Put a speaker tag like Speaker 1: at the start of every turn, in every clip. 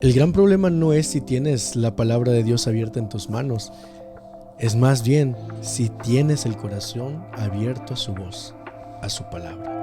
Speaker 1: El gran problema no es si tienes la palabra de Dios abierta en tus manos, es más bien si tienes el corazón abierto a su voz, a su palabra.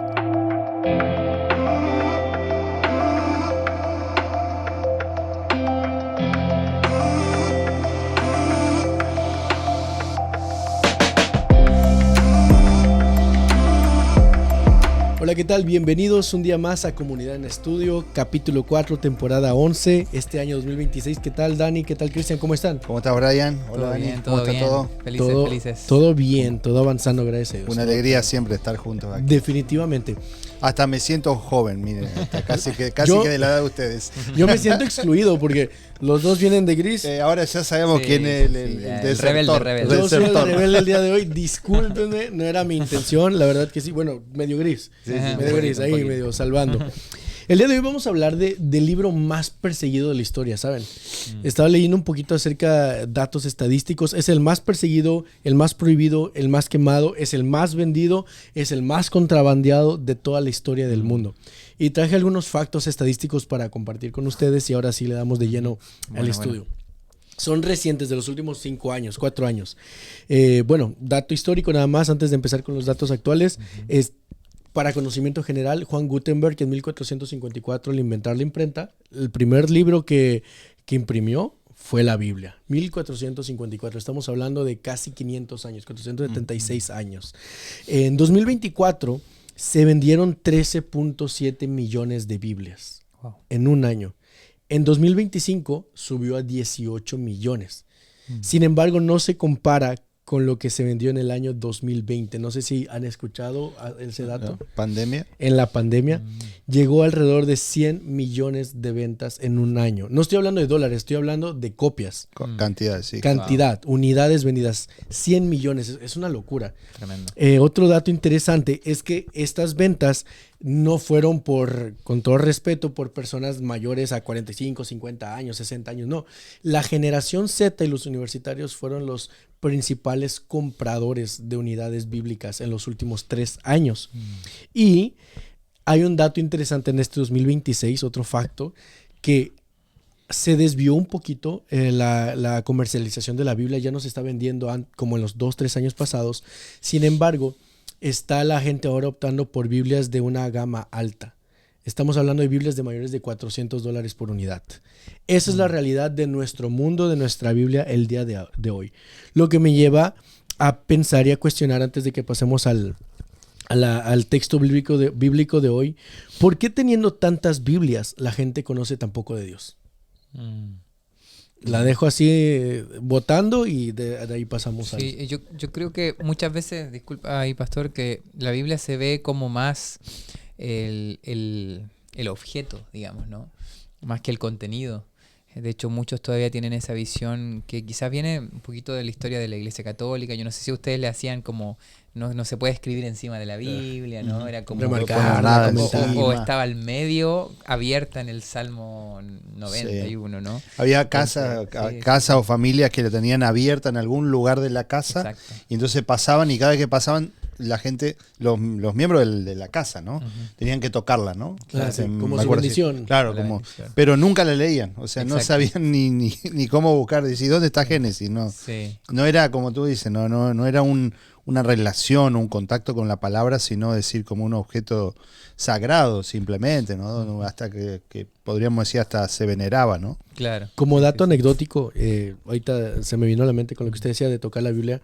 Speaker 1: Hola, ¿qué tal? Bienvenidos un día más a Comunidad en Estudio, capítulo 4, temporada 11, este año 2026. ¿Qué tal, Dani? ¿Qué tal, Cristian? ¿Cómo están?
Speaker 2: ¿Cómo está, Brian? Hola,
Speaker 3: Todo
Speaker 2: Dani.
Speaker 3: bien,
Speaker 2: ¿Cómo está
Speaker 3: bien.
Speaker 2: todo?
Speaker 3: Felices.
Speaker 1: Todo bien, todo avanzando, gracias a Dios.
Speaker 2: Una alegría siempre estar juntos aquí.
Speaker 1: Definitivamente.
Speaker 2: Hasta me siento joven, miren, hasta casi que de la edad de ustedes.
Speaker 1: Yo me siento excluido porque los dos vienen de gris.
Speaker 2: Ahora ya sabemos quién es el desertor.
Speaker 3: Rebelde.
Speaker 1: Yo soy el rebelde el día de hoy, discúlpenme, no era mi intención, la verdad que sí, bueno, medio gris, medio gris, ahí medio salvando. El día de hoy vamos a hablar del libro más perseguido de la historia, ¿saben? Estaba leyendo un poquito acerca de datos estadísticos, es el más perseguido, el más prohibido, el más quemado, es el más vendido, es el más contrabandeado de toda la historia del mundo. Y traje algunos factos estadísticos para compartir con ustedes y ahora sí le damos de lleno al estudio. Son recientes, de los últimos 5 años, 4 años. Dato histórico nada más, antes de empezar con los datos actuales, es para conocimiento general, Juan Gutenberg en 1454 al inventar la imprenta, el primer libro que imprimió fue la Biblia, 1454. Estamos hablando de casi 500 años, 476 años. En 2024 se vendieron 13.7 millones de Biblias en un año. En 2025 subió a 18 millones. Sin embargo, no se compara con lo que se vendió en el año 2020. No sé si han escuchado ese dato.
Speaker 2: ¿Pandemia?
Speaker 1: En la pandemia llegó alrededor de 100 millones de ventas en un año. No estoy hablando de dólares, estoy hablando de copias.
Speaker 2: Cantidad, sí.
Speaker 1: Cantidad, unidades vendidas, 100 millones. Es una locura.
Speaker 3: Tremendo.
Speaker 1: Otro dato interesante es que estas ventas no fueron con todo respeto, por personas mayores a 45, 50 años, 60 años. No, la generación Z y los universitarios fueron los principales compradores de unidades bíblicas en los últimos 3 años. Y hay un dato interesante en este 2026, otro facto, que se desvió un poquito la comercialización de la Biblia, ya no se está vendiendo como en los 2-3 años pasados. Sin embargo, está la gente ahora optando por Biblias de una gama alta. Estamos hablando de Biblias de mayores de $400 por unidad. Esa es la realidad de nuestro mundo, de nuestra Biblia el día de hoy. Lo que me lleva a pensar y a cuestionar antes de que pasemos al texto bíblico de hoy. ¿Por qué teniendo tantas Biblias la gente conoce tan poco de Dios? La dejo así votando y de ahí pasamos a...
Speaker 3: Sí, yo creo que muchas veces, disculpa ahí, pastor, que la Biblia se ve como más el objeto, digamos, ¿no? Más que el contenido. De hecho, muchos todavía tienen esa visión que quizás viene un poquito de la historia de la Iglesia Católica. Yo no sé si ustedes le hacían como... No se puede escribir encima de la Biblia, ¿no? Era como... O estaba al medio, abierta en el Salmo 91, ¿no?
Speaker 2: Había casa o familias que la tenían abierta en algún lugar de la casa. Exacto. Y entonces pasaban y cada vez que pasaban la gente, los miembros de la casa, ¿no? Tenían que tocarla, ¿no?
Speaker 1: Claro, como su bendición.
Speaker 2: Claro, pero nunca la leían, o sea, no sabían ni cómo buscar, decir, ¿dónde está Génesis? No era como tú dices, no era una relación, un contacto con la palabra, sino decir como un objeto sagrado simplemente, ¿no? Hasta que podríamos decir hasta se veneraba, ¿no?
Speaker 3: Claro.
Speaker 1: Como dato anecdótico, ahorita se me vino a la mente con lo que usted decía de tocar la Biblia.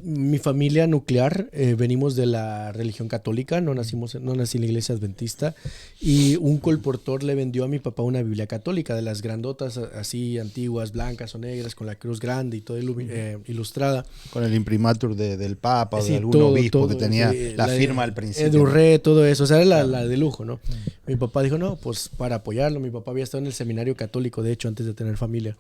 Speaker 1: Mi familia nuclear, venimos de la religión católica, no nací en la iglesia adventista, y un colportor le vendió a mi papá una Biblia católica de las grandotas, así antiguas, blancas o negras, con la cruz grande y toda ilustrada.
Speaker 2: Con el imprimatur del Papa o de algún obispo que tenía la firma al principio.
Speaker 1: Edurré, todo eso, o sea, era la de lujo, ¿no? Mi papá dijo, no, pues para apoyarlo. Mi papá había estado en el seminario católico, de hecho, antes de tener familia.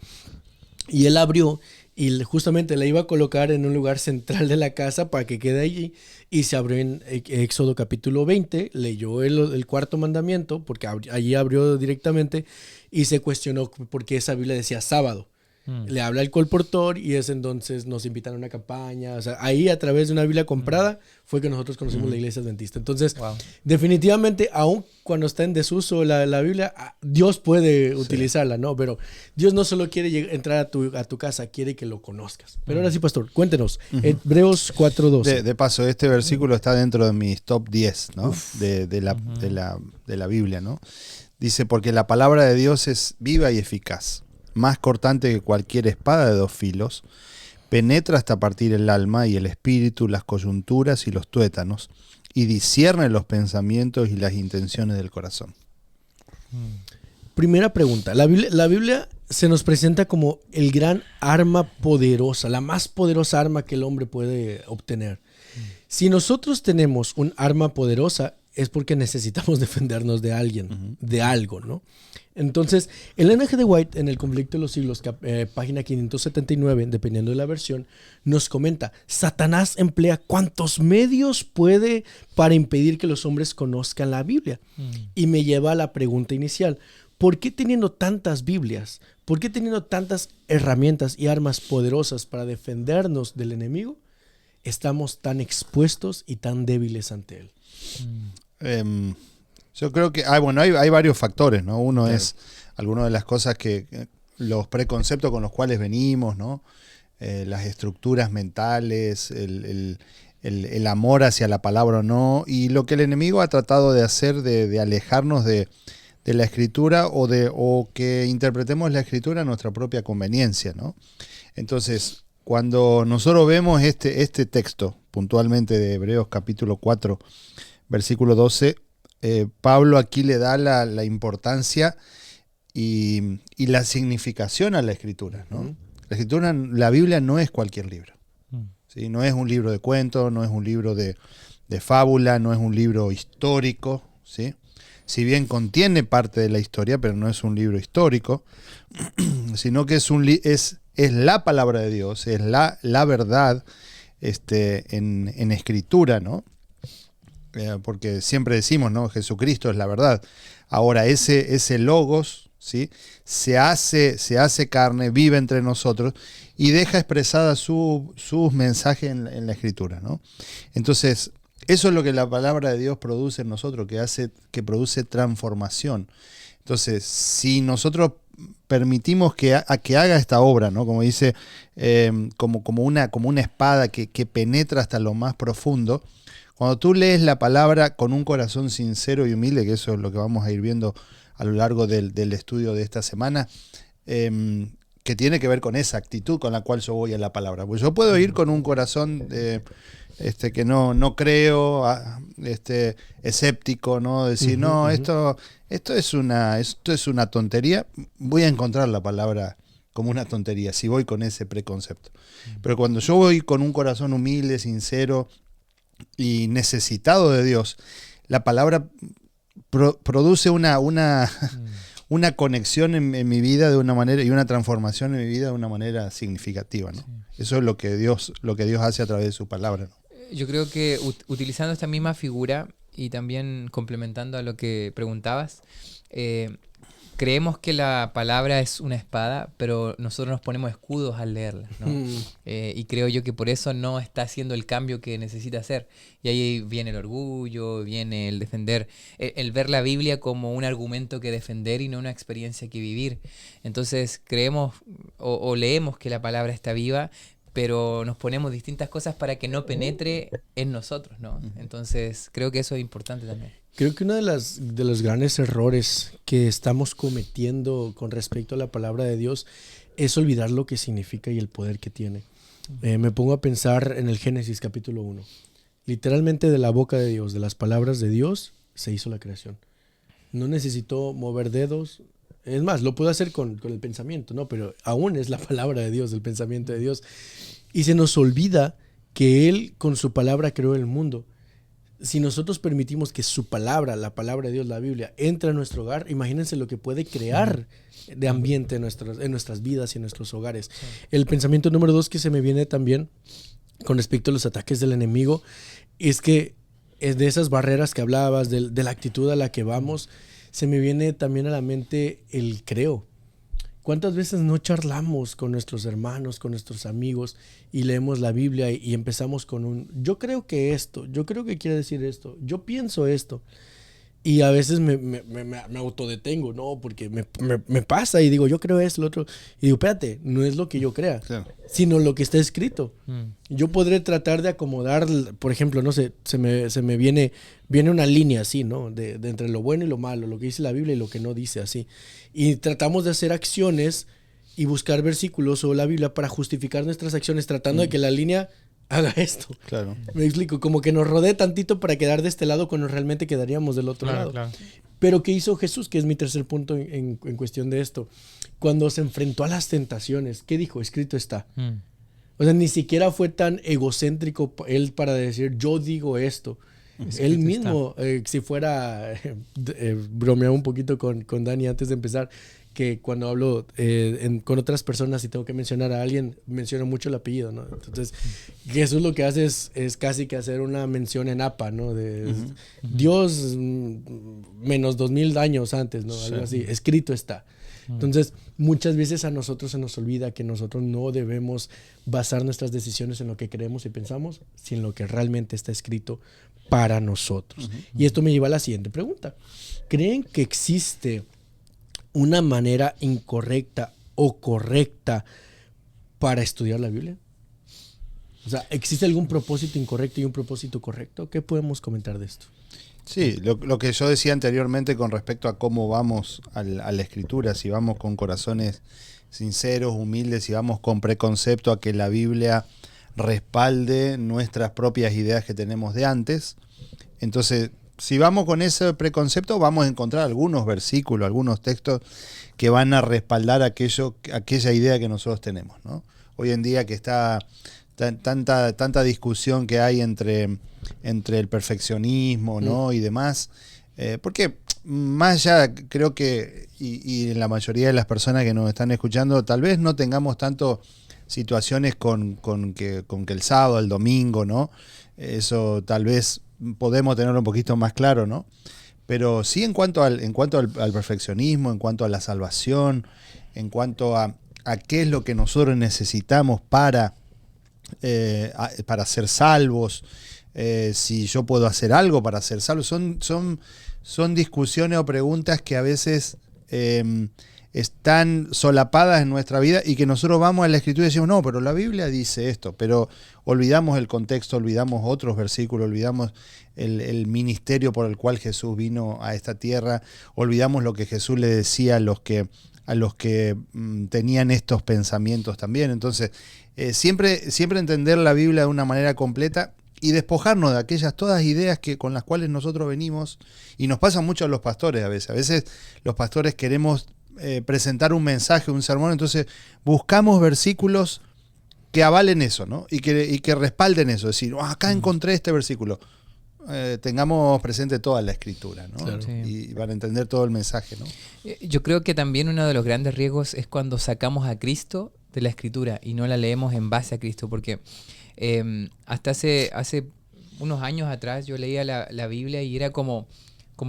Speaker 1: Y él abrió y justamente la iba a colocar en un lugar central de la casa para que quede allí, y se abrió en Éxodo capítulo 20, leyó el cuarto mandamiento, porque allí abrió directamente, y se cuestionó por qué esa Biblia decía sábado. Le habla el colportor y es entonces nos invitan a una campaña. O sea, ahí a través de una Biblia comprada fue que nosotros conocimos la iglesia adventista. Entonces, definitivamente, aun cuando está en desuso la Biblia, Dios puede utilizarla, ¿no? Pero Dios no solo quiere entrar a tu casa, quiere que lo conozcas. Pero ahora sí, pastor, cuéntenos. Hebreos 4:12.
Speaker 2: De paso, este versículo está dentro de mis top 10, ¿no? De la Biblia, ¿no? Dice, porque la palabra de Dios es viva y eficaz, más cortante que cualquier espada de 2 filos, penetra hasta partir el alma y el espíritu, las coyunturas y los tuétanos, y discierne los pensamientos y las intenciones del corazón.
Speaker 1: Primera pregunta. La Biblia se nos presenta como el gran arma poderosa, la más poderosa arma que el hombre puede obtener. Si nosotros tenemos un arma poderosa, es porque necesitamos defendernos de alguien, de algo, ¿no? Entonces, el Ellen G. White, en El conflicto de los siglos, página 579, dependiendo de la versión, nos comenta, Satanás emplea cuantos medios puede para impedir que los hombres conozcan la Biblia. Y me lleva a la pregunta inicial, ¿por qué teniendo tantas Biblias, por qué teniendo tantas herramientas y armas poderosas para defendernos del enemigo, estamos tan expuestos y tan débiles ante él?
Speaker 2: Yo creo que hay varios factores, ¿no? Uno es algunas de las cosas los preconceptos con los cuales venimos, ¿no? Las estructuras mentales, el amor hacia la palabra o no, y lo que el enemigo ha tratado de hacer de alejarnos de la escritura o que interpretemos la escritura a nuestra propia conveniencia, ¿no? Entonces, cuando nosotros vemos este texto, puntualmente de Hebreos capítulo 4, versículo 12, Pablo aquí le da la importancia y la significación a la escritura, ¿no? La Biblia no es cualquier libro, ¿sí? No es un libro de cuentos, no es un libro de fábula, no es un libro histórico, ¿sí? Si bien contiene parte de la historia, pero no es un libro histórico, sino que es la palabra de Dios, es la verdad en escritura, ¿no? Porque siempre decimos, ¿no? Jesucristo es la verdad. Ahora, ese logos, ¿sí? se hace carne, vive entre nosotros y deja expresada sus mensajes en la escritura, ¿no? Entonces, eso es lo que la palabra de Dios produce en nosotros, que produce transformación. Entonces, si nosotros permitimos que haga esta obra, ¿no? Como dice, como una espada que penetra hasta lo más profundo. Cuando tú lees la palabra con un corazón sincero y humilde, que eso es lo que vamos a ir viendo a lo largo del estudio de esta semana, que tiene que ver con esa actitud con la cual yo voy a la palabra. Pues yo puedo ir con un corazón que no creo, escéptico, ¿no? Decir, no, esto es una tontería. Voy a encontrar la palabra como una tontería si voy con ese preconcepto. Pero cuando yo voy con un corazón humilde, sincero y necesitado de Dios, la palabra produce una conexión en mi vida de una manera y una transformación en mi vida de una manera significativa, ¿no? Sí. Eso es lo que Dios hace a través de su palabra, ¿no?
Speaker 3: Yo creo que utilizando esta misma figura y también complementando a lo que preguntabas, creemos que la palabra es una espada, pero nosotros nos ponemos escudos al leerla, ¿no? Y creo yo que por eso no está haciendo el cambio que necesita hacer. Y ahí viene el orgullo, viene el defender, el ver la Biblia como un argumento que defender y no una experiencia que vivir. Entonces creemos o leemos que la palabra está viva, pero nos ponemos distintas cosas para que no penetre en nosotros, ¿no? Entonces creo que eso es importante también.
Speaker 1: Creo que uno de los grandes errores que estamos cometiendo con respecto a la palabra de Dios es olvidar lo que significa y el poder que tiene. Me pongo a pensar en el Génesis capítulo 1. Literalmente de la boca de Dios, de las palabras de Dios, se hizo la creación. No necesitó mover dedos. Es más, lo puedo hacer con el pensamiento, ¿no? Pero aún es la palabra de Dios, el pensamiento de Dios. Y se nos olvida que Él con su palabra creó el mundo. Si nosotros permitimos que su palabra, la palabra de Dios, la Biblia, entre a nuestro hogar, imagínense lo que puede crear de ambiente en nuestras vidas y en nuestros hogares. Sí. El pensamiento número 2 que se me viene también con respecto a los ataques del enemigo es que es de esas barreras que hablabas, de la actitud a la que vamos, se me viene también a la mente el creo. ¿Cuántas veces no charlamos con nuestros hermanos, con nuestros amigos y leemos la Biblia y empezamos con yo creo que esto, yo creo que quiere decir esto, yo pienso esto? Y a veces me autodetengo, ¿no? Porque me pasa y digo, yo creo esto, lo otro. Y digo, espérate, no es lo que yo crea, claro, sino lo que está escrito. Yo podré tratar de acomodar, por ejemplo, no sé, se me viene una línea así, ¿no? De entre lo bueno y lo malo, lo que dice la Biblia y lo que no dice, así. Y tratamos de hacer acciones y buscar versículos o la Biblia para justificar nuestras acciones, tratando de que la línea haga esto.
Speaker 2: Claro.
Speaker 1: Me explico, como que nos rodee tantito para quedar de este lado cuando realmente quedaríamos del otro lado. Claro. Pero ¿qué hizo Jesús? Que es mi tercer punto en cuestión de esto. Cuando se enfrentó a las tentaciones, ¿qué dijo? Escrito está. O sea, ni siquiera fue tan egocéntrico él para decir, yo digo esto. Él mismo, si fuera, bromeaba un poquito con Dani antes de empezar, que cuando hablo con otras personas y tengo que mencionar a alguien, menciono mucho el apellido, ¿no? Entonces, Jesús lo que hace es casi que hacer una mención en APA, ¿no? De Dios menos 2000 años antes, ¿no? Algo así, escrito está. Entonces, muchas veces a nosotros se nos olvida que nosotros no debemos basar nuestras decisiones en lo que creemos y pensamos, sino en lo que realmente está escrito para nosotros. Y esto me lleva a la siguiente pregunta. ¿Creen que existe una manera incorrecta o correcta para estudiar la Biblia? O sea, ¿existe algún propósito incorrecto y un propósito correcto? ¿Qué podemos comentar de esto?
Speaker 2: Sí, lo que yo decía anteriormente con respecto a cómo vamos a la escritura, si vamos con corazones sinceros, humildes, si vamos con preconcepto a que la Biblia respalde nuestras propias ideas que tenemos de antes. Entonces, si vamos con ese preconcepto, vamos a encontrar algunos versículos, algunos textos que van a respaldar aquella idea que nosotros tenemos, ¿no? Hoy en día que está tanta discusión que hay entre el perfeccionismo, ¿no? Y demás, porque más allá creo que, y en la mayoría de las personas que nos están escuchando, tal vez no tengamos tanto situaciones con que el sábado, el domingo, ¿no? Eso tal vez podemos tenerlo un poquito más claro, ¿no? Pero sí en cuanto al perfeccionismo, en cuanto a la salvación, en cuanto a qué es lo que nosotros necesitamos para ser salvos, si yo puedo hacer algo para ser salvo, son discusiones o preguntas que a veces están solapadas en nuestra vida y que nosotros vamos a la Escritura y decimos, no, pero la Biblia dice esto, pero olvidamos el contexto, olvidamos otros versículos, olvidamos el ministerio por el cual Jesús vino a esta tierra, olvidamos lo que Jesús le decía a los que tenían estos pensamientos también. Entonces, siempre entender la Biblia de una manera completa y despojarnos de aquellas todas ideas con las cuales nosotros venimos, y nos pasa mucho a los pastores a veces. A veces los pastores queremos presentar un mensaje, un sermón, entonces buscamos versículos que avalen eso, ¿no? Y que respalden eso, es decir, acá encontré este versículo. Tengamos presente toda la Escritura, ¿no? Claro. Sí. Y para entender todo el mensaje, ¿no?
Speaker 3: Yo creo que también uno de los grandes riesgos es cuando sacamos a Cristo de la Escritura y no la leemos en base a Cristo, porque hasta hace unos años atrás yo leía la Biblia y era como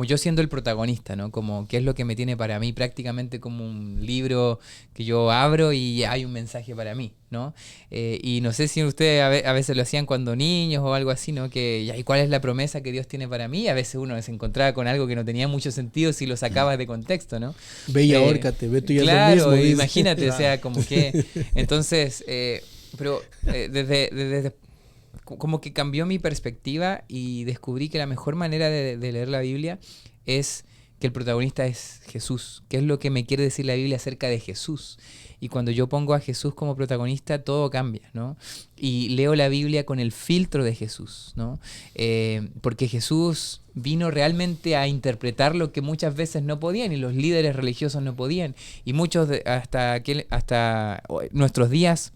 Speaker 3: yo siendo el protagonista, ¿no? Como qué es lo que me tiene para mí, prácticamente como un libro que yo abro y hay un mensaje para mí, ¿no? Y no sé si ustedes a veces lo hacían cuando niños o algo así, ¿no? ¿Y cuál es la promesa que Dios tiene para mí? A veces uno se encontraba con algo que no tenía mucho sentido si lo sacabas de contexto, ¿no?
Speaker 1: Ve y ahórcate, ve tú y
Speaker 3: claro,
Speaker 1: lo mismo.
Speaker 3: Imagínate, o sea, como que... Entonces, pero desde como que cambió mi perspectiva y descubrí que la mejor manera de leer la Biblia es que el protagonista es Jesús. ¿Qué es lo que me quiere decir la Biblia acerca de Jesús? Y cuando yo pongo a Jesús como protagonista, todo cambia, ¿no? Y leo la Biblia con el filtro de Jesús, ¿no? Porque Jesús vino realmente a interpretar lo que muchas veces no podían y los líderes religiosos no podían. Y muchos hasta nuestros días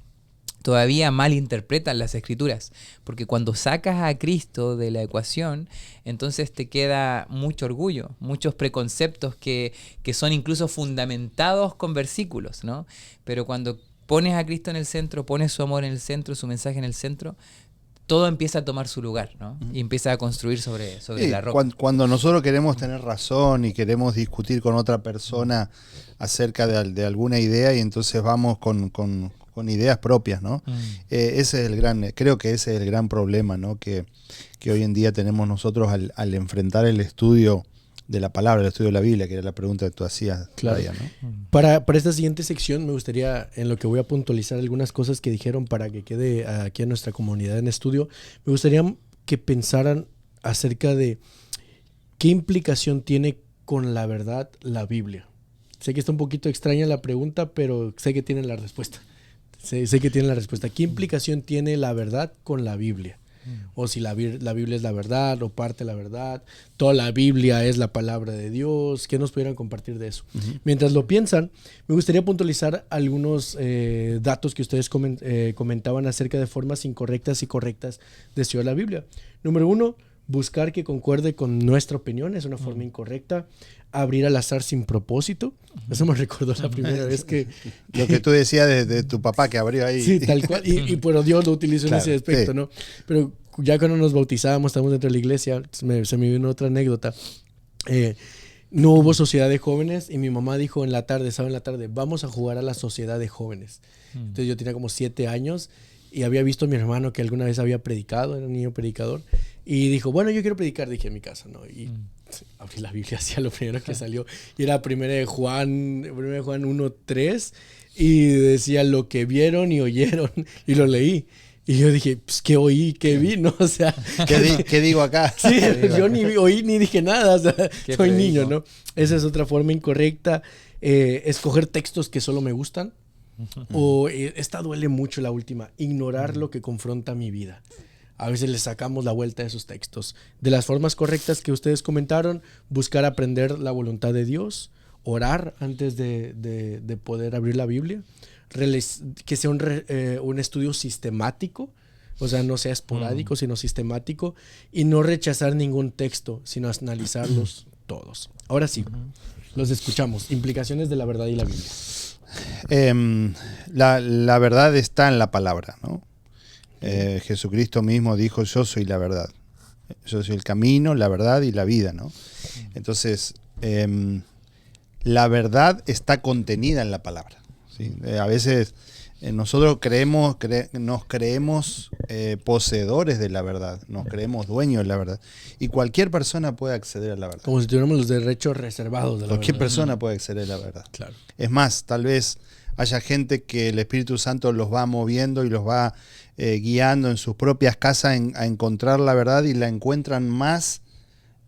Speaker 3: todavía malinterpretan las Escrituras, porque cuando sacas a Cristo de la ecuación, entonces te queda mucho orgullo, muchos preconceptos que son incluso fundamentados con versículos, ¿no? Pero cuando pones a Cristo en el centro, pones su amor en el centro, su mensaje en el centro, todo empieza a tomar su lugar, ¿no? Y empieza a construir sobre la roca.
Speaker 2: Cuando nosotros queremos tener razón y queremos discutir con otra persona acerca de alguna idea, y entonces vamos con ideas propias, ¿no? Ese es creo que ese es el gran problema, ¿no? Que hoy en día tenemos nosotros al enfrentar el estudio de la palabra, el estudio de la Biblia, que era la pregunta que tú hacías.
Speaker 1: Claro.
Speaker 2: Ryan, ¿no?
Speaker 1: Para esta siguiente sección me gustaría, en lo que voy a puntualizar algunas cosas que dijeron para que quede aquí en nuestra comunidad en estudio, me gustaría que pensaran acerca de qué implicación tiene con la verdad la Biblia. Sé que está un poquito extraña la pregunta, pero sé que tienen la respuesta. Sé que tienen la respuesta. ¿Qué implicación tiene la verdad con la Biblia? O si la Biblia es la verdad o parte de la verdad, toda la Biblia es la palabra de Dios. ¿Qué nos pudieran compartir de eso? Mientras lo piensan, me gustaría puntualizar algunos datos que ustedes comentaban acerca de formas incorrectas y correctas de estudiar la Biblia. Número 1, buscar que concuerde con nuestra opinión es una forma incorrecta. Abrir al azar sin propósito. Eso me recordó la primera vez que...
Speaker 2: Lo que tú decías de tu papá que abrió ahí.
Speaker 1: Sí, tal cual. Pero Dios lo utilizó en ese aspecto, ¿no? Pero ya cuando nos bautizábamos, estábamos dentro de la iglesia, se me vino otra anécdota. No hubo sociedad de jóvenes y mi mamá dijo en la tarde, vamos a jugar a la sociedad de jóvenes. Entonces yo tenía como 7 años y había visto a mi hermano que alguna vez había predicado, era un niño predicador, y dijo, bueno, yo quiero predicar, dije en mi casa, ¿no? Y abrí la Biblia, hacía lo primero que salió, y era 1 Juan 1:3, y decía lo que vieron y oyeron, y lo leí. Y yo dije, pues, ¿qué oí? ¿Qué vi? ¿No? O sea,
Speaker 2: ¿Qué digo acá?
Speaker 1: Sí, yo ni oí ni dije nada, o sea, soy niño, ¿no? Esa es otra forma incorrecta. Escoger textos que solo me gustan. O esta duele mucho, la última, ignorar lo que confronta mi vida. A veces le sacamos la vuelta a esos textos. De las formas correctas que ustedes comentaron, buscar aprender la voluntad de Dios, orar antes de poder abrir la Biblia, que sea un estudio sistemático, o sea, no sea esporádico, sino sistemático, y no rechazar ningún texto, sino analizarlos todos. Ahora sí, los escuchamos. Implicaciones de la verdad y la Biblia.
Speaker 2: La verdad está en la palabra, ¿no? Jesucristo mismo dijo, yo soy la verdad. Yo soy el camino, la verdad y la vida, ¿no? Entonces, la verdad está contenida en la palabra, ¿sí? A veces nosotros nos creemos poseedores de la verdad, nos creemos dueños de la verdad. Y cualquier persona puede acceder a la verdad.
Speaker 1: Como si tuviéramos los derechos reservados de la
Speaker 2: Cualquier
Speaker 1: verdad.
Speaker 2: persona puede acceder a la verdad.
Speaker 1: Claro.
Speaker 2: Es más, tal vez haya gente que el Espíritu Santo los va moviendo y los va guiando en sus propias casas a encontrar la verdad, y la encuentran más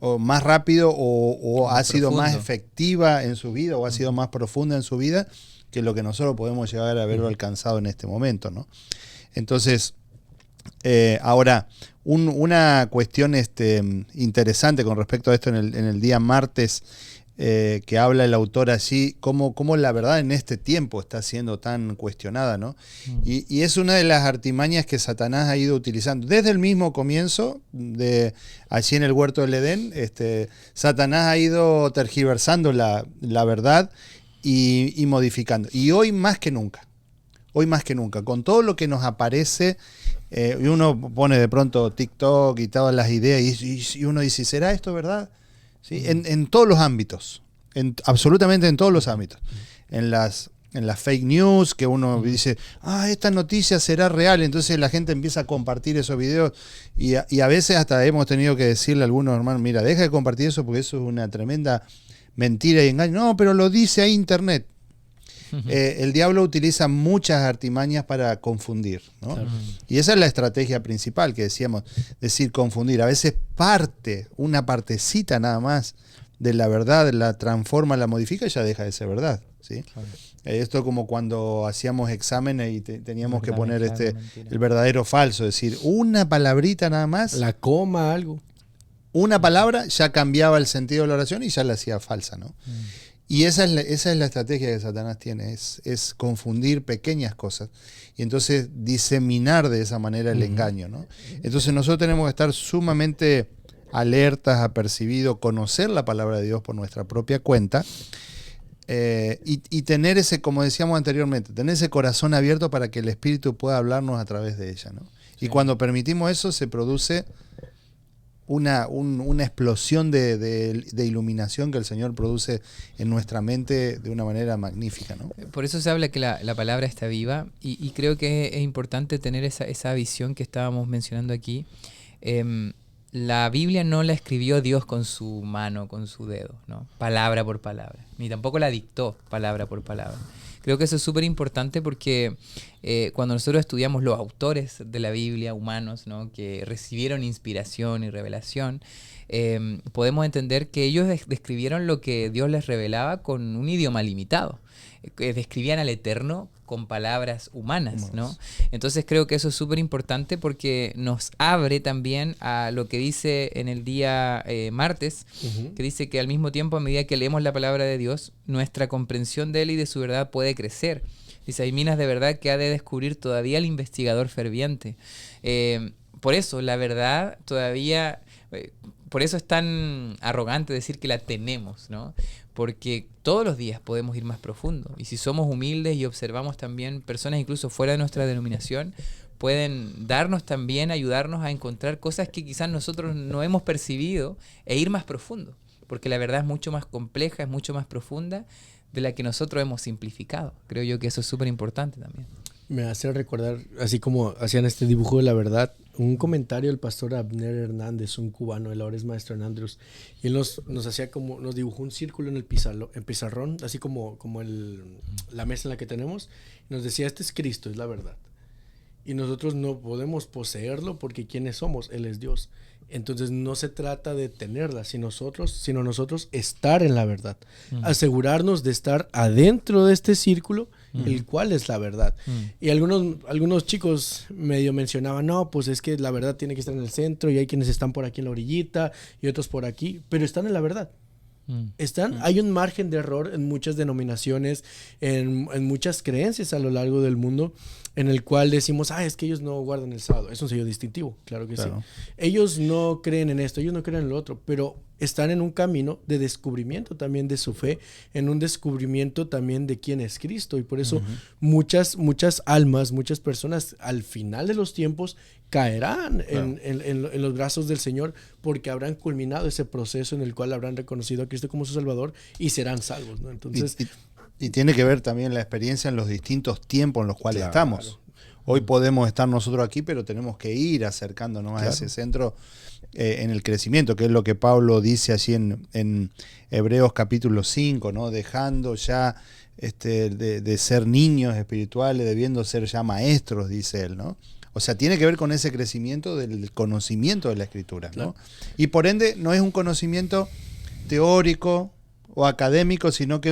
Speaker 2: rápido o ha sido más efectiva en su vida, o ha sido más profunda en su vida que lo que nosotros podemos llegar a haberlo alcanzado en este momento, ¿no? Entonces, ahora, una cuestión interesante con respecto a esto en el día martes, que habla el autor allí, cómo la verdad en este tiempo está siendo tan cuestionada, ¿no? Y es una de las artimañas que Satanás ha ido utilizando. Desde el mismo comienzo, allí en el huerto del Edén, Satanás ha ido tergiversando la verdad y modificando. Y hoy más que nunca, con todo lo que nos aparece, y uno pone de pronto TikTok y todas las ideas, y uno dice, ¿será esto verdad? ¿Sí? En todos los ámbitos, absolutamente en todos los ámbitos. En las fake news, que uno dice, esta noticia será real, entonces la gente empieza a compartir esos videos, y a veces hasta hemos tenido que decirle a algunos hermanos, mira, deja de compartir eso porque eso es una tremenda mentira y engaño. No, pero lo dice ahí internet. El diablo utiliza muchas artimañas para confundir, ¿no? Claro. Y esa es la estrategia principal que decíamos, decir confundir. A veces una partecita nada más de la verdad, la transforma, la modifica y ya deja de ser verdad, ¿sí? Claro. Esto como cuando hacíamos exámenes y teníamos que poner el verdadero o falso, es decir, una palabrita nada más.
Speaker 1: La coma, algo.
Speaker 2: Una palabra ya cambiaba el sentido de la oración y ya la hacía falsa, ¿no? Y esa es la estrategia que Satanás tiene, es confundir pequeñas cosas y entonces diseminar de esa manera el engaño, ¿no? Entonces nosotros tenemos que estar sumamente alertas, apercibidos, conocer la palabra de Dios por nuestra propia cuenta, y tener ese, como decíamos anteriormente, tener ese corazón abierto para que el Espíritu pueda hablarnos a través de ella, ¿no? Y cuando permitimos eso se produce una explosión de iluminación que el Señor produce en nuestra mente de una manera magnífica, ¿no?
Speaker 3: Por eso se habla que la palabra está viva y creo que es importante tener esa visión que estábamos mencionando aquí. La Biblia no la escribió Dios con su mano, con su dedo, ¿no? Palabra por palabra, ni tampoco la dictó palabra por palabra. Creo que eso es súper importante porque cuando nosotros estudiamos los autores de la Biblia, humanos, ¿no? Que recibieron inspiración y revelación, podemos entender que ellos describieron lo que Dios les revelaba con un idioma limitado. Describían al Eterno con palabras humanas, ¿no? Entonces creo que eso es súper importante porque nos abre también a lo que dice en el día martes, que dice que al mismo tiempo, a medida que leemos la palabra de Dios, nuestra comprensión de Él y de su verdad puede crecer. Dice, hay minas de verdad que ha de descubrir todavía el investigador ferviente. Por eso, la verdad todavía... por eso es tan arrogante decir que la tenemos, ¿no? Porque todos los días podemos ir más profundo. Y si somos humildes y observamos también personas incluso fuera de nuestra denominación, pueden darnos también, ayudarnos a encontrar cosas que quizás nosotros no hemos percibido e ir más profundo. Porque la verdad es mucho más compleja, es mucho más profunda de la que nosotros hemos simplificado. Creo yo que eso es súper importante también.
Speaker 1: Me hace recordar, así como hacían este dibujo de la verdad, un comentario del pastor Abner Hernández, un cubano, él ahora es maestro en Andrews, y él nos hacía como, nos dibujó un círculo en el pizarrón, así como la mesa en la que tenemos, y nos decía, este es Cristo, es la verdad. Y nosotros no podemos poseerlo porque ¿quiénes somos? Él es Dios. Entonces no se trata de tenerla, sino nosotros estar en la verdad. Asegurarnos de estar adentro de este círculo, el cual es la verdad. Y algunos chicos medio mencionaban, no, pues es que la verdad tiene que estar en el centro y hay quienes están por aquí en la orillita y otros por aquí, pero están en la verdad. Hay un margen de error en muchas denominaciones, en muchas creencias a lo largo del mundo, en el cual decimos, es que ellos no guardan el sábado. Es un sello distintivo, claro que sí. Ellos no creen en esto, ellos no creen en lo otro, pero están en un camino de descubrimiento también de su fe, en un descubrimiento también de quién es Cristo. Y por eso muchas almas, muchas personas al final de los tiempos caerán en los brazos del Señor porque habrán culminado ese proceso en el cual habrán reconocido a Cristo como su Salvador y serán salvos, ¿no? Entonces...
Speaker 2: Y tiene que ver también la experiencia en los distintos tiempos en los cuales estamos. Hoy podemos estar nosotros aquí, pero tenemos que ir acercándonos a ese centro en el crecimiento, que es lo que Pablo dice así en Hebreos capítulo 5, ¿no? Dejando ya de ser niños espirituales, debiendo ser ya maestros, dice él, ¿no? O sea, tiene que ver con ese crecimiento del conocimiento de la Escritura, ¿no? Y por ende no es un conocimiento teórico o académico, sino que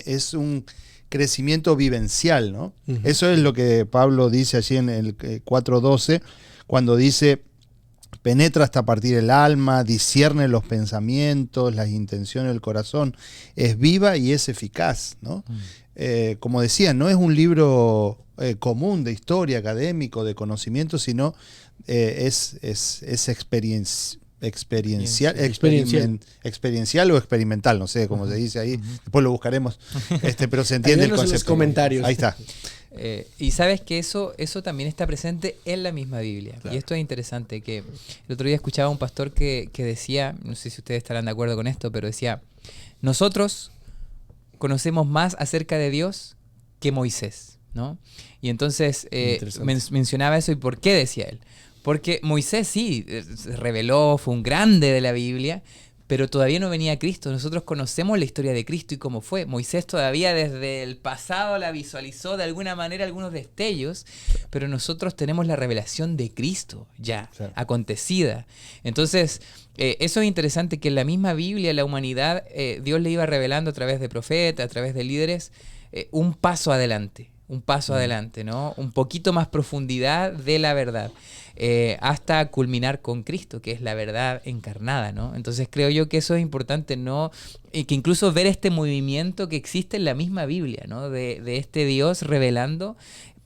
Speaker 2: es un crecimiento vivencial, ¿no? Eso es lo que Pablo dice allí en el 4:12, cuando dice, penetra hasta partir el alma, discierne los pensamientos, las intenciones del corazón, es viva y es eficaz, ¿no? Como decía, no es un libro común de historia, académico, de conocimiento, sino es experiencial o experimental, no sé cómo se dice ahí, después lo buscaremos, pero se entiende el concepto.
Speaker 1: En los comentarios.
Speaker 2: Ahí está.
Speaker 3: Y sabes que eso también está presente en la misma Biblia. Claro. Y esto es interesante, que el otro día escuchaba a un pastor que decía, no sé si ustedes estarán de acuerdo con esto, pero decía, nosotros conocemos más acerca de Dios que Moisés, ¿no? Y entonces mencionaba eso. ¿Y por qué decía él? Porque Moisés sí, se reveló, fue un grande de la Biblia, pero todavía no venía Cristo. Nosotros conocemos la historia de Cristo y cómo fue. Moisés todavía desde el pasado la visualizó de alguna manera, algunos destellos, pero nosotros tenemos la revelación de Cristo ya, acontecida. Entonces, eso es interesante, que en la misma Biblia, la humanidad, Dios le iba revelando a través de profetas, a través de líderes, un paso adelante, ¿no? Un poquito más profundidad de la verdad. Hasta culminar con Cristo, que es la verdad encarnada, ¿no? Entonces creo yo que eso es importante, ¿no? Y que incluso ver este movimiento que existe en la misma Biblia, ¿no? De este Dios revelando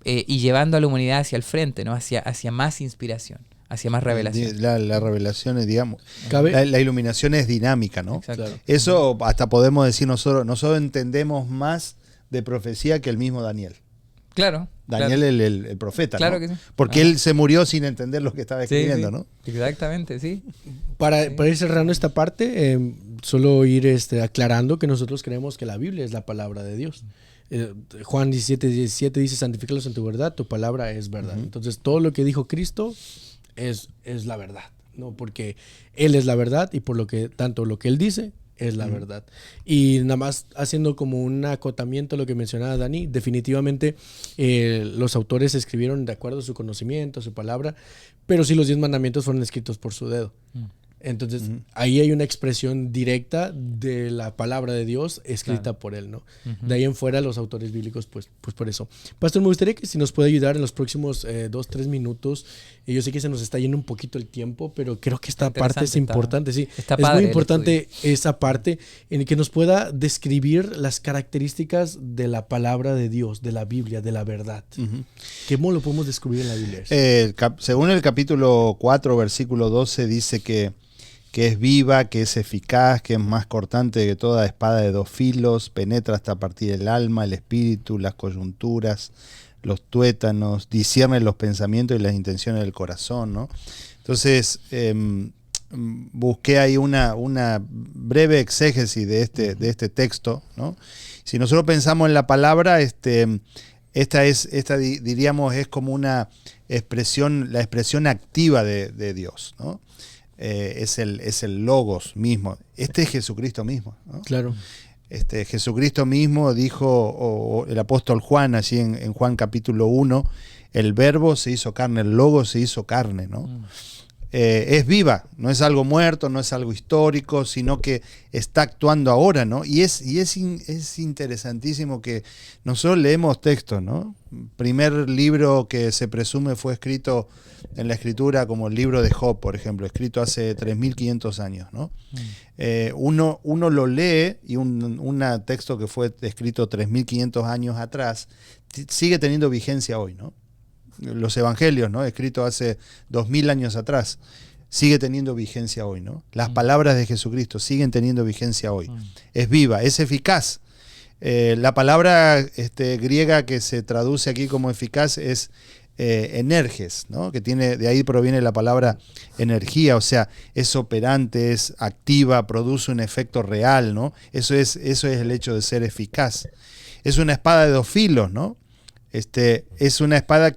Speaker 3: y llevando a la humanidad hacia el frente, ¿no? Hacia más inspiración, hacia más revelación.
Speaker 2: La revelación es, digamos, la iluminación es dinámica, ¿no? Exacto. Eso hasta podemos decir nosotros entendemos más de profecía que el mismo Daniel.
Speaker 3: Claro.
Speaker 2: Daniel el profeta,
Speaker 3: claro,
Speaker 2: ¿no?
Speaker 3: que sí.
Speaker 2: Porque él se murió sin entender lo que estaba escribiendo,
Speaker 3: sí.
Speaker 2: ¿no?
Speaker 3: Exactamente, sí.
Speaker 1: Para ir cerrando esta parte, solo ir aclarando que nosotros creemos que la Biblia es la palabra de Dios. Juan 17 dice, santifícalos en tu verdad, tu palabra es verdad. Entonces, todo lo que dijo Cristo es la verdad, ¿no? Porque Él es la verdad y por lo que tanto lo que Él dice es la verdad. Y nada más haciendo como un acotamiento a lo que mencionaba Dani, definitivamente los autores escribieron de acuerdo a su conocimiento, a su palabra, pero sí los 10 mandamientos fueron escritos por su dedo. Entonces, ahí hay una expresión directa de la palabra de Dios escrita por él, ¿no? De ahí en fuera, los autores bíblicos, pues por eso. Pastor, me gustaría que si nos puede ayudar en los próximos 2-3 minutos. Yo sé que se nos está yendo un poquito el tiempo, pero creo que esta parte es importante. Sí,
Speaker 3: está
Speaker 1: es
Speaker 3: padre
Speaker 1: muy importante esa parte en que nos pueda describir las características de la palabra de Dios, de la Biblia, de la verdad. ¿Cómo lo podemos descubrir en la Biblia?
Speaker 2: Según el capítulo 4, versículo 12, dice que es viva, que es eficaz, que es más cortante que toda espada de 2 filos, penetra hasta partir el alma, el espíritu, las coyunturas, los tuétanos, discierne los pensamientos y las intenciones del corazón, ¿no? Entonces, busqué ahí una breve exégesis de este texto, ¿no? Si nosotros pensamos en la palabra, esta diríamos es como una expresión, la expresión activa de Dios, ¿no? Es el logos mismo. Este es Jesucristo mismo, ¿no?
Speaker 1: Claro.
Speaker 2: Jesucristo mismo dijo, o el apóstol Juan, allí en Juan capítulo 1, el verbo se hizo carne, el logos se hizo carne, ¿no? Es viva, no es algo muerto, no es algo histórico, sino que está actuando ahora, ¿no? Y es interesantísimo que nosotros leemos textos, ¿no? Primer libro que se presume fue escrito en la escritura, como el libro de Job, por ejemplo, escrito hace 3.500 años, ¿no? Uno lo lee y un texto que fue escrito 3.500 años atrás sigue teniendo vigencia hoy, ¿no? Los evangelios, ¿no? Escritos hace 2000 años atrás, sigue teniendo vigencia hoy, ¿no? Las palabras de Jesucristo siguen teniendo vigencia hoy. Es viva, es eficaz. La palabra griega que se traduce aquí como eficaz es energes, ¿no? Que de ahí proviene la palabra energía, o sea, es operante, es activa, produce un efecto real, ¿no? Eso es el hecho de ser eficaz. Es una espada de 2 filos, ¿no? Es una espada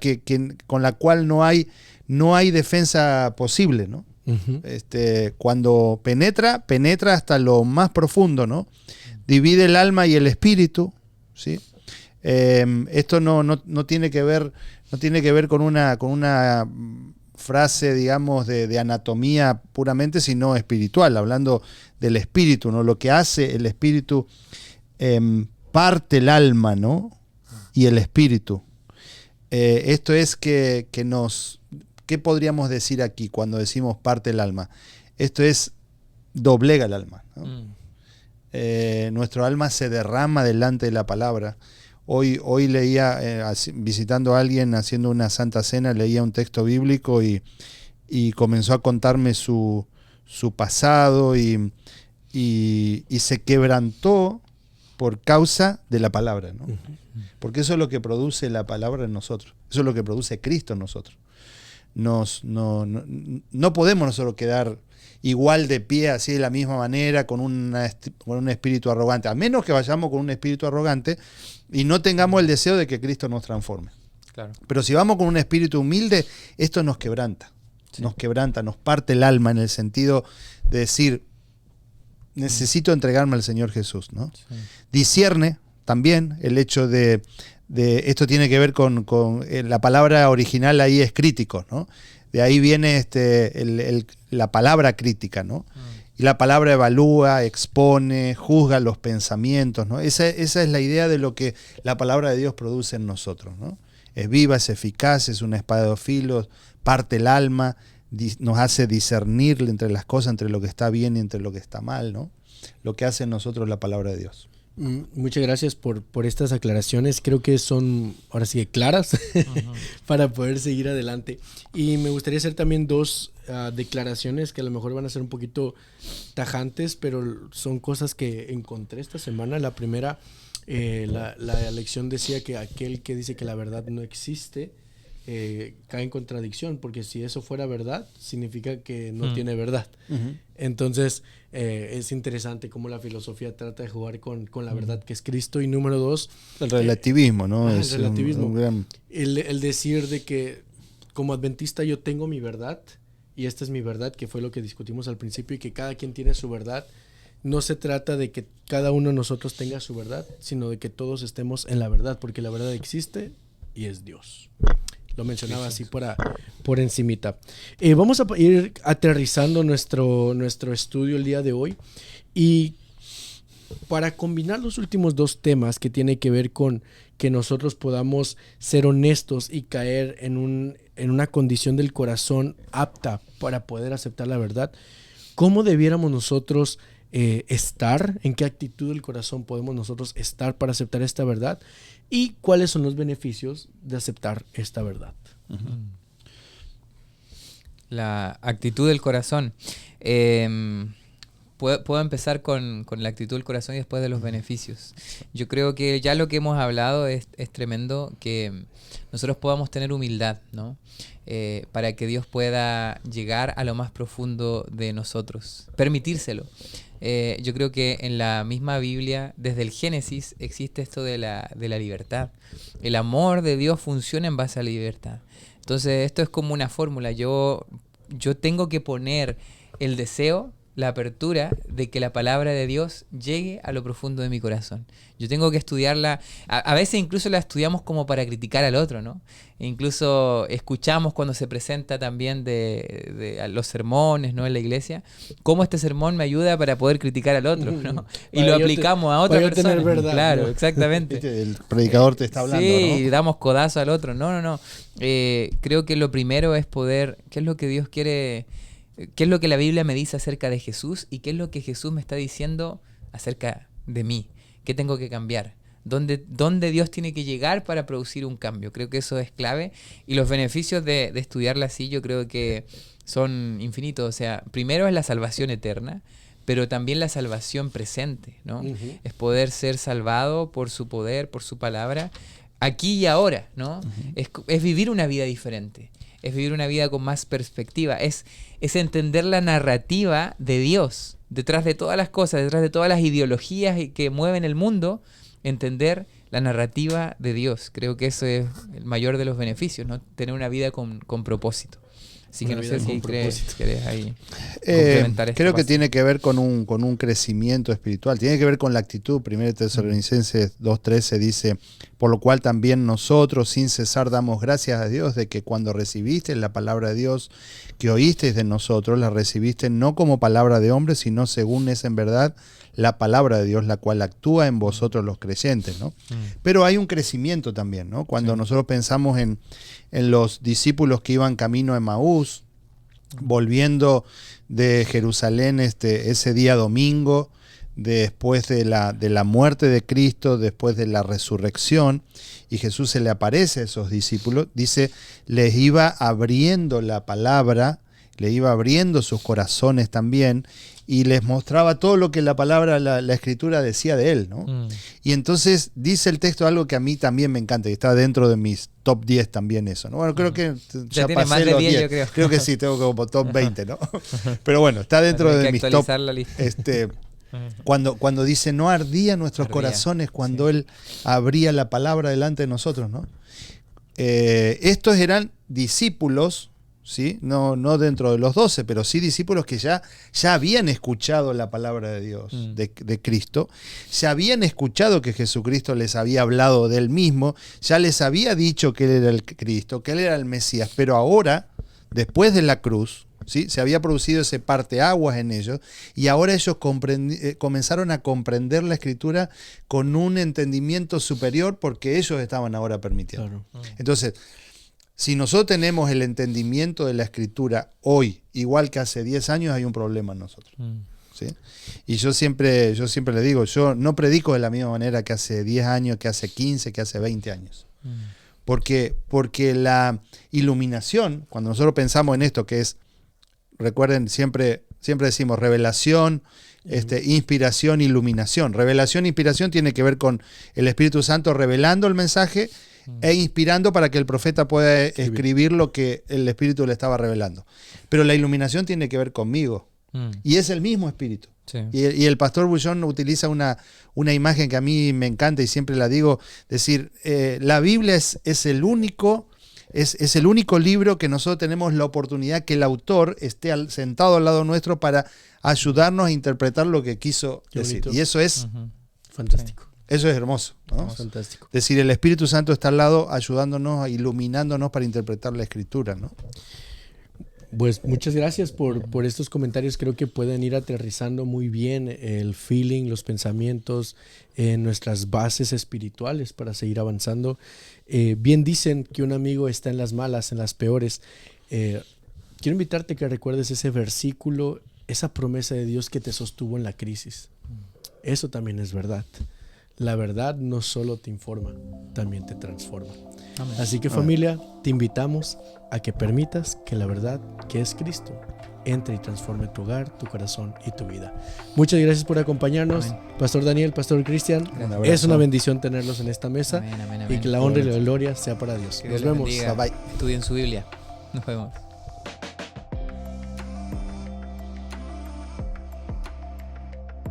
Speaker 2: con la cual no hay defensa posible, ¿no? Cuando penetra hasta lo más profundo, ¿no? Divide el alma y el espíritu, ¿sí? Esto no tiene que ver con una frase, digamos, de anatomía puramente, sino espiritual, hablando del espíritu, ¿no? Lo que hace el espíritu parte el alma, ¿no? Y el espíritu. Esto es ¿qué podríamos decir aquí cuando decimos parte el alma? Esto es doblega el alma, ¿no? Nuestro alma se derrama delante de la palabra. Hoy leía, visitando a alguien haciendo una santa cena, leía un texto bíblico y comenzó a contarme su pasado y se quebrantó por causa de la palabra, ¿no? Porque eso es lo que produce la palabra en nosotros. Eso es lo que produce Cristo en nosotros. No podemos nosotros quedar igual de pie, así de la misma manera, con un espíritu arrogante. A menos que vayamos con un espíritu arrogante y no tengamos el deseo de que Cristo nos transforme. Claro. Pero si vamos con un espíritu humilde, esto nos quebranta. Sí. Nos quebranta, nos parte el alma en el sentido de decir, necesito entregarme al Señor Jesús, ¿no? Sí. Discierne también el hecho de esto tiene que ver con la palabra original ahí es crítico, ¿no? De ahí viene la palabra crítica, ¿no? Y la palabra evalúa, expone, juzga los pensamientos, ¿no? Esa es la idea de lo que la palabra de Dios produce en nosotros, ¿no? Es viva, es eficaz, es una espada de 2 filos, parte el alma, nos hace discernir entre las cosas, entre lo que está bien y entre lo que está mal, ¿no? Lo que hace en nosotros la palabra de Dios.
Speaker 1: Muchas gracias por estas aclaraciones. Creo que son ahora sí claras para poder seguir adelante. Y me gustaría hacer también 2 declaraciones que a lo mejor van a ser un poquito tajantes, pero son cosas que encontré esta semana. La primera, la lección decía que aquel que dice que la verdad no existe cae en contradicción, porque si eso fuera verdad, significa que no tiene verdad. Entonces, es interesante cómo la filosofía trata de jugar con la verdad que es Cristo. Y número 2,
Speaker 2: el relativismo, ¿no?
Speaker 1: El relativismo. El decir de que como adventista yo tengo mi verdad, y esta es mi verdad, que fue lo que discutimos al principio, y que cada quien tiene su verdad. No se trata de que cada uno de nosotros tenga su verdad, sino de que todos estemos en la verdad, porque la verdad existe y es Dios. Lo mencionaba así por encimita. Vamos a ir aterrizando nuestro estudio el día de hoy, y para combinar los últimos 2 temas que tienen que ver con que nosotros podamos ser honestos y caer en una condición del corazón apta para poder aceptar la verdad, ¿cómo debiéramos nosotros estar? ¿En qué actitud del corazón podemos nosotros estar para aceptar esta verdad? ¿Y cuáles son los beneficios de aceptar esta verdad?
Speaker 3: La actitud del corazón. Puedo empezar con la actitud del corazón y después de los beneficios. Yo creo que ya lo que hemos hablado es tremendo, que nosotros podamos tener humildad, ¿no? Para que Dios pueda llegar a lo más profundo de nosotros, permitírselo. Yo creo que en la misma Biblia, desde el Génesis, existe esto de la libertad. El amor de Dios funciona en base a la libertad. Entonces, esto es como una fórmula. Yo tengo que poner el deseo, la apertura de que la palabra de Dios llegue a lo profundo de mi corazón. Yo tengo que estudiarla. A veces incluso la estudiamos como para criticar al otro, ¿no? E incluso escuchamos cuando se presenta también de los sermones, ¿no? En la iglesia, cómo este sermón me ayuda para poder criticar al otro, ¿no? Y lo aplicamos a otra persona.
Speaker 1: Tener verdad,
Speaker 3: claro,
Speaker 1: ¿no?
Speaker 3: Exactamente.
Speaker 2: El predicador te está hablando,
Speaker 3: sí,
Speaker 2: ¿no?
Speaker 3: damos codazo al otro. No. Creo que lo primero es poder, ¿qué es lo que Dios quiere? ¿Qué es lo que la Biblia me dice acerca de Jesús? ¿Y qué es lo que Jesús me está diciendo acerca de mí? ¿Qué tengo que cambiar? ¿Dónde Dios tiene que llegar para producir un cambio? Creo que eso es clave. Y los beneficios de estudiarla así yo creo que son infinitos. O sea, primero es la salvación eterna, pero también la salvación presente, ¿no? Uh-huh. Es poder ser salvado por su poder, por su palabra, aquí y ahora, ¿no? Uh-huh. Es vivir una vida diferente. Es vivir una vida con más perspectiva, es entender la narrativa de Dios, detrás de todas las cosas, detrás de todas las ideologías que mueven el mundo, entender la narrativa de Dios. Creo que eso es el mayor de los beneficios, ¿no? Tener una vida con propósito. Así que no sé si querés ahí complementar esto.
Speaker 2: Creo que tiene que ver con un crecimiento espiritual, tiene que ver con la actitud. 1 Tesalonicenses 2:13 dice: por lo cual también nosotros sin cesar damos gracias a Dios de que cuando recibiste la palabra de Dios que oísteis de nosotros, la recibiste no como palabra de hombre, sino según es en verdad la palabra de Dios, la cual actúa en vosotros los creyentes, ¿no? Pero hay un crecimiento también, ¿no? Cuando nosotros pensamos en los discípulos que iban camino a Emaús, volviendo de Jerusalén ese día domingo, después de la muerte de Cristo, después de la resurrección, y Jesús se le aparece a esos discípulos, dice, les iba abriendo la palabra, le iba abriendo sus corazones también, y les mostraba todo lo que la palabra, la escritura decía de él, ¿no? Y entonces dice el texto algo que a mí también me encanta, y está dentro de mis top 10 también eso, ¿no? Bueno, creo que ya pasé
Speaker 3: más de
Speaker 2: los
Speaker 3: 10,
Speaker 2: 10.
Speaker 3: yo creo.
Speaker 2: Creo que sí, tengo como top 20, ¿no? Pero bueno, está dentro de mis top.
Speaker 3: La lista.
Speaker 2: Cuando dice, no ardía nuestros corazones cuando Él abría la palabra delante de nosotros, ¿no? Estos eran discípulos, ¿sí? No dentro de los 12, pero sí discípulos que ya habían escuchado la palabra de Dios, de Cristo, ya habían escuchado que Jesucristo les había hablado de Él mismo, ya les había dicho que Él era el Cristo, que Él era el Mesías, pero ahora, después de la cruz, ¿sí? Se había producido ese parteaguas en ellos, y ahora ellos comenzaron a comprender la Escritura con un entendimiento superior porque ellos estaban ahora permitiendo. Claro. Entonces, si nosotros tenemos el entendimiento de la Escritura hoy, igual que hace 10 años, hay un problema en nosotros. ¿Sí? Y yo siempre le digo, yo no predico de la misma manera que hace 10 años, que hace 15, que hace 20 años. Porque la iluminación, cuando nosotros pensamos en esto, que es, recuerden, siempre decimos revelación, inspiración, iluminación. Revelación, inspiración tiene que ver con el Espíritu Santo revelando el mensaje e inspirando para que el profeta pueda escribir lo que el Espíritu le estaba revelando. Pero la iluminación tiene que ver conmigo. Y es el mismo Espíritu. Sí. Y el pastor Bullón utiliza una imagen que a mí me encanta y siempre la digo, decir, la Biblia es el único libro que nosotros tenemos la oportunidad que el autor esté sentado al lado nuestro para ayudarnos a interpretar lo que quiso decir. Y eso es
Speaker 1: fantástico.
Speaker 2: Eso es hermoso, ¿no?
Speaker 1: Es fantástico.
Speaker 2: Es decir, el Espíritu Santo está al lado ayudándonos, iluminándonos para interpretar la Escritura, ¿no?
Speaker 1: Pues muchas gracias por estos comentarios. Creo que pueden ir aterrizando muy bien el feeling, los pensamientos en nuestras bases espirituales para seguir avanzando. Bien dicen que un amigo está en las malas, en las peores. Quiero invitarte a que recuerdes ese versículo, esa promesa de Dios que te sostuvo en la crisis. Eso también es verdad. La verdad no solo te informa, también te transforma. Amén. Así que familia, te invitamos a que permitas que la verdad, que es Cristo, entre y transforme tu hogar, tu corazón y tu vida. Muchas gracias por acompañarnos. Amén. Pastor Daniel, Pastor Cristian, es una bendición tenerlos en esta mesa. Amén, amén, amén. Y que la honra y la gloria sea para Dios. Nos vemos.
Speaker 3: Bye bye. Estudien su Biblia. Nos vemos.